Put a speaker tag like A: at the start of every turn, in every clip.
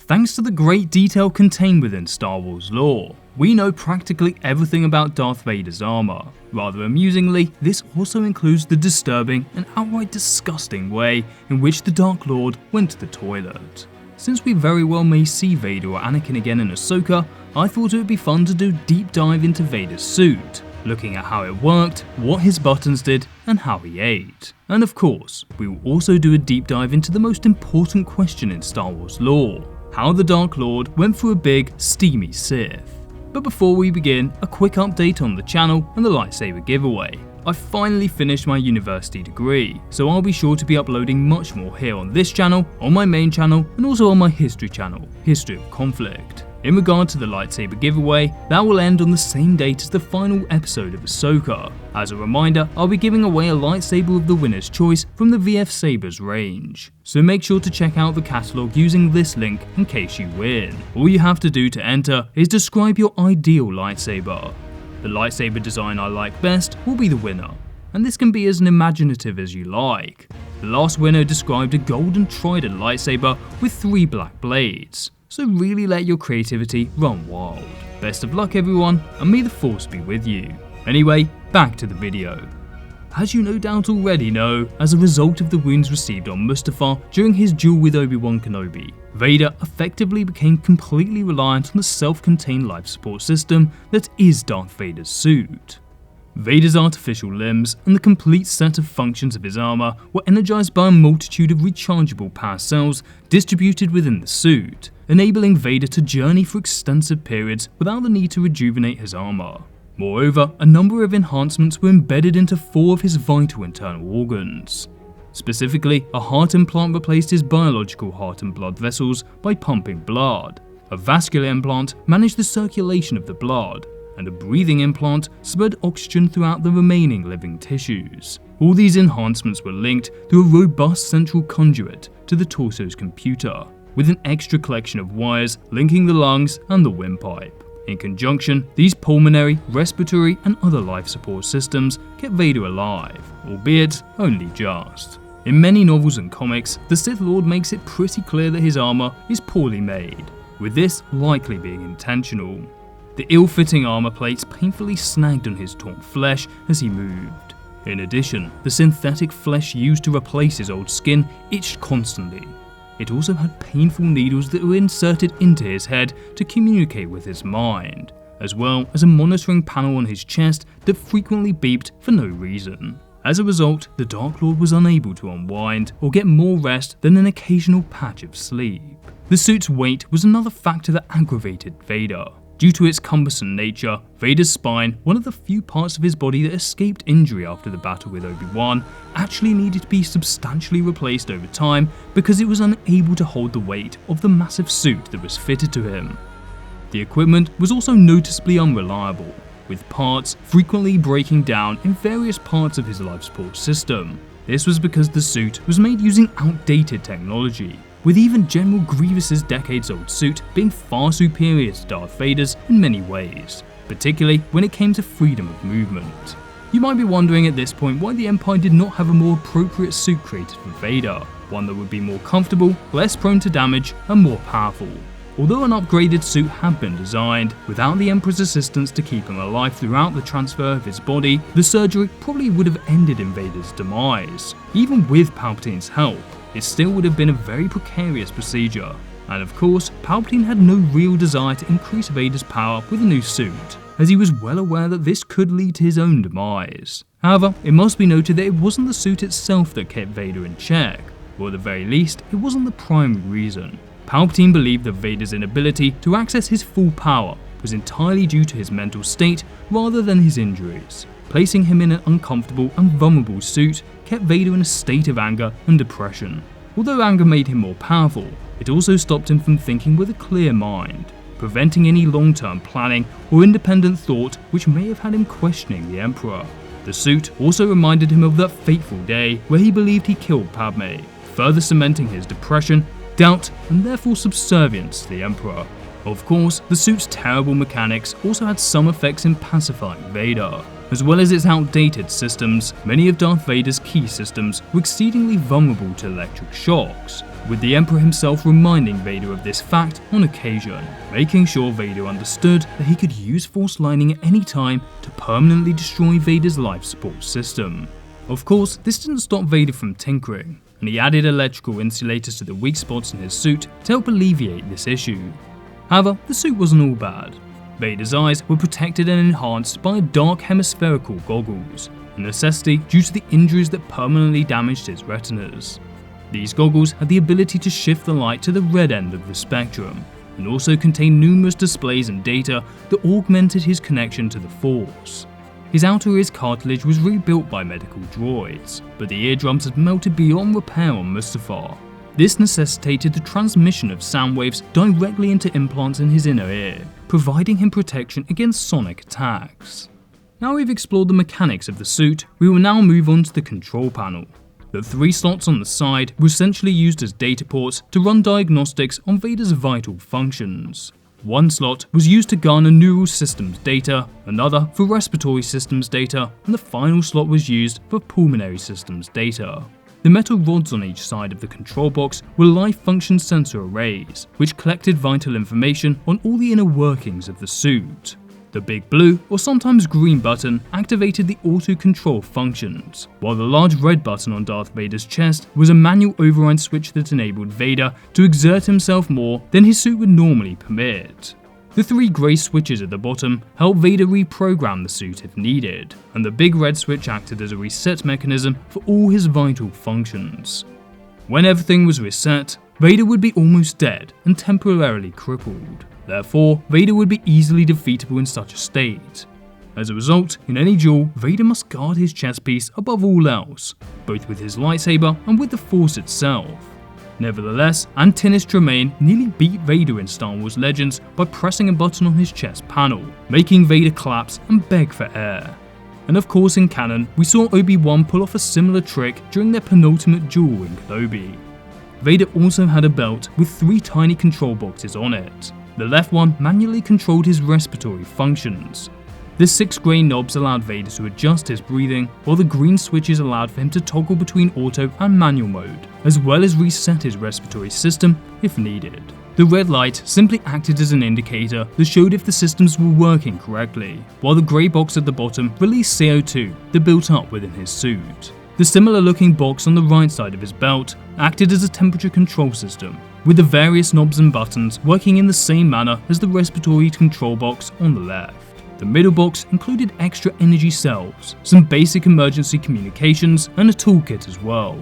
A: Thanks to the great detail contained within Star Wars lore, we know practically everything about Darth Vader's armor. Rather amusingly, this also includes the disturbing and outright disgusting way in which the Dark Lord went to the toilet. Since we very well may see Vader or Anakin again in Ahsoka, I thought it would be fun to do a deep dive into Vader's suit, looking at how it worked, what his buttons did, and how he ate. And of course, we will also do a deep dive into the most important question in Star Wars lore: how the Dark Lord went through a big, steamy Sith. But before we begin, a quick update on the channel and the lightsaber giveaway. I finally finished my university degree, so I'll be sure to be uploading much more here on this channel, on my main channel, and also on my history channel, History of Conflict. In regard to the lightsaber giveaway, that will end on the same date as the final episode of Ahsoka. As a reminder, I'll be giving away a lightsaber of the winner's choice from the VF Sabers range. So make sure to check out the catalogue using this link in case you win. All you have to do to enter is describe your ideal lightsaber. The lightsaber design I like best will be the winner, and this can be as imaginative as you like. The last winner described a golden trident lightsaber with 3 black blades. So really let your creativity run wild. Best of luck everyone, and may the Force be with you. Anyway, back to the video. As you no doubt already know, as a result of the wounds received on Mustafar during his duel with Obi-wan Kenobi, Vader effectively became completely reliant on the self-contained life support system that is Darth Vader's suit. Vader's artificial limbs and the complete set of functions of his armor were energized by a multitude of rechargeable power cells distributed within the suit, enabling Vader to journey for extensive periods without the need to rejuvenate his armor. Moreover, a number of enhancements were embedded into 4 of his vital internal organs. Specifically, a heart implant replaced his biological heart and blood vessels by pumping blood, a vascular implant managed the circulation of the blood, and a breathing implant spread oxygen throughout the remaining living tissues. All these enhancements were linked through a robust central conduit to the torso's computer, with an extra collection of wires linking the lungs and the windpipe. In conjunction, these pulmonary, respiratory, and other life support systems kept Vader alive, albeit only just. In many novels and comics, the Sith Lord makes it pretty clear that his armor is poorly made, with this likely being intentional. The ill-fitting armor plates painfully snagged on his torn flesh as he moved. In addition, the synthetic flesh used to replace his old skin itched constantly. It also had painful needles that were inserted into his head to communicate with his mind, as well as a monitoring panel on his chest that frequently beeped for no reason. As a result, the Dark Lord was unable to unwind or get more rest than an occasional patch of sleep. The suit's weight was another factor that aggravated Vader. Due to its cumbersome nature, Vader's spine, one of the few parts of his body that escaped injury after the battle with Obi-Wan, actually needed to be substantially replaced over time because it was unable to hold the weight of the massive suit that was fitted to him. The equipment was also noticeably unreliable, with parts frequently breaking down in various parts of his life support system. This was because the suit was made using outdated technology, with even General Grievous's decades-old suit being far superior to Darth Vader's in many ways, particularly when it came to freedom of movement. You might be wondering at this point why the Empire did not have a more appropriate suit created for Vader, one that would be more comfortable, less prone to damage, and more powerful. Although an upgraded suit had been designed, without the Emperor's assistance to keep him alive throughout the transfer of his body, the surgery probably would have ended in Vader's demise. Even with Palpatine's help, it still would have been a very precarious procedure. And of course, Palpatine had no real desire to increase Vader's power with a new suit, as he was well aware that this could lead to his own demise. However, it must be noted that it wasn't the suit itself that kept Vader in check, or at the very least, it wasn't the primary reason. Palpatine believed that Vader's inability to access his full power was entirely due to his mental state rather than his injuries. Placing him in an uncomfortable and vulnerable suit kept Vader in a state of anger and depression. Although anger made him more powerful, it also stopped him from thinking with a clear mind, preventing any long-term planning or independent thought which may have had him questioning the Emperor. The suit also reminded him of that fateful day where he believed he killed Padme, further cementing his depression, doubt, and therefore subservience to the Emperor. Of course, the suit's terrible mechanics also had some effects in pacifying Vader. As well as its outdated systems, many of Darth Vader's key systems were exceedingly vulnerable to electric shocks, with the Emperor himself reminding Vader of this fact on occasion, making sure Vader understood that he could use Force Lightning at any time to permanently destroy Vader's life support system. Of course, this didn't stop Vader from tinkering, and he added electrical insulators to the weak spots in his suit to help alleviate this issue. However, the suit wasn't all bad. Vader's eyes were protected and enhanced by dark hemispherical goggles, a necessity due to the injuries that permanently damaged his retinas. These goggles had the ability to shift the light to the red end of the spectrum, and also contained numerous displays and data that augmented his connection to the Force. His outer ear's cartilage was rebuilt by medical droids, but the eardrums had melted beyond repair on Mustafar. This necessitated the transmission of sound waves directly into implants in his inner ear, providing him protection against sonic attacks. Now we've explored the mechanics of the suit, we will now move on to the control panel. The 3 slots on the side were essentially used as data ports to run diagnostics on Vader's vital functions. One slot was used to garner neural systems data, another for respiratory systems data, and the final slot was used for pulmonary systems data. The metal rods on each side of the control box were life function sensor arrays, which collected vital information on all the inner workings of the suit. The big blue, or sometimes green button, activated the auto-control functions, while the large red button on Darth Vader's chest was a manual override switch that enabled Vader to exert himself more than his suit would normally permit. The 3 grey switches at the bottom helped Vader reprogram the suit if needed, and the big red switch acted as a reset mechanism for all his vital functions. When everything was reset, Vader would be almost dead and temporarily crippled. Therefore, Vader would be easily defeatable in such a state. As a result, in any duel, Vader must guard his chest piece above all else, both with his lightsaber and with the Force itself. Nevertheless, Antinous Tremaine nearly beat Vader in Star Wars Legends by pressing a button on his chest panel, making Vader collapse and beg for air. And of course in canon, we saw Obi-Wan pull off a similar trick during their penultimate duel in Kenobi. Vader also had a belt with 3 tiny control boxes on it. The left one manually controlled his respiratory functions. The 6 grey knobs allowed Vader to adjust his breathing, while the green switches allowed for him to toggle between auto and manual mode, as well as reset his respiratory system if needed. The red light simply acted as an indicator that showed if the systems were working correctly, while the grey box at the bottom released CO2 that built up within his suit. The similar looking box on the right side of his belt acted as a temperature control system, with the various knobs and buttons working in the same manner as the respiratory control box on the left. The middle box included extra energy cells, some basic emergency communications, and a toolkit as well.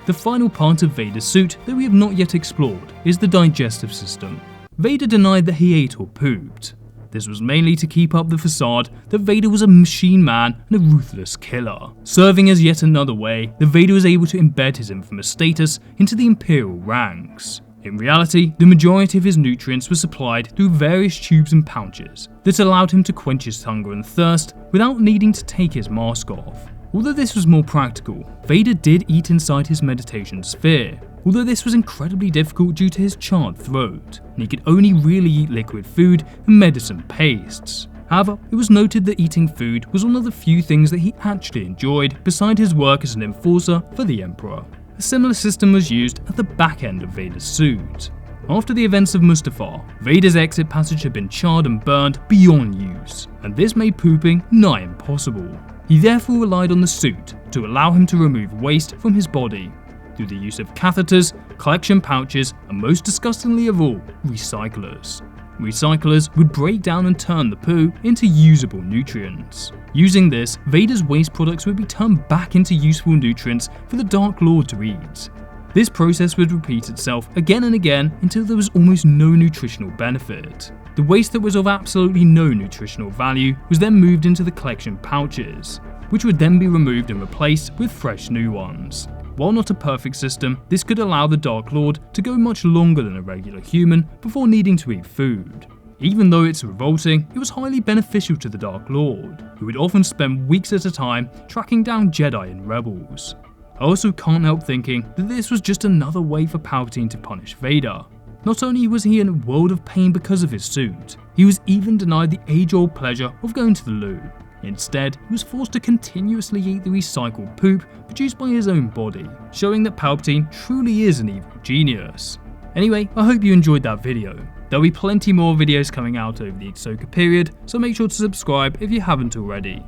A: The final part of Vader's suit that we have not yet explored is the digestive system. Vader denied that he ate or pooped. This was mainly to keep up the facade that Vader was a machine man and a ruthless killer, serving as yet another way that Vader was able to embed his infamous status into the Imperial ranks. In reality, the majority of his nutrients were supplied through various tubes and pouches that allowed him to quench his hunger and thirst without needing to take his mask off. Although this was more practical, Vader did eat inside his meditation sphere, although this was incredibly difficult due to his charred throat, and he could only really eat liquid food and medicine pastes. However, it was noted that eating food was one of the few things that he actually enjoyed beside his work as an enforcer for the Emperor. A similar system was used at the back end of Vader's suit. After the events of Mustafar, Vader's exit passage had been charred and burned beyond use, and this made pooping nigh impossible. He therefore relied on the suit to allow him to remove waste from his body, through the use of catheters, collection pouches, and most disgustingly of all, recyclers. Recyclers would break down and turn the poo into usable nutrients. Using this, Vader's waste products would be turned back into useful nutrients for the Dark Lord to eat. This process would repeat itself again and again until there was almost no nutritional benefit. The waste that was of absolutely no nutritional value was then moved into the collection pouches, which would then be removed and replaced with fresh new ones. While not a perfect system, this could allow the Dark Lord to go much longer than a regular human before needing to eat food. Even though it's revolting, it was highly beneficial to the Dark Lord, who would often spend weeks at a time tracking down Jedi and rebels. I also can't help thinking that this was just another way for Palpatine to punish Vader. Not only was he in a world of pain because of his suit, he was even denied the age-old pleasure of going to the loo. Instead, he was forced to continuously eat the recycled poop produced by his own body, showing that Palpatine truly is an evil genius. Anyway, I hope you enjoyed that video. There'll be plenty more videos coming out over the Ahsoka period, so make sure to subscribe if you haven't already.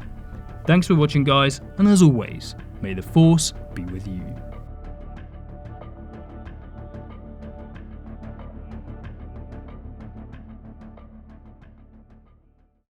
A: Thanks for watching guys, and as always, may the Force be with you.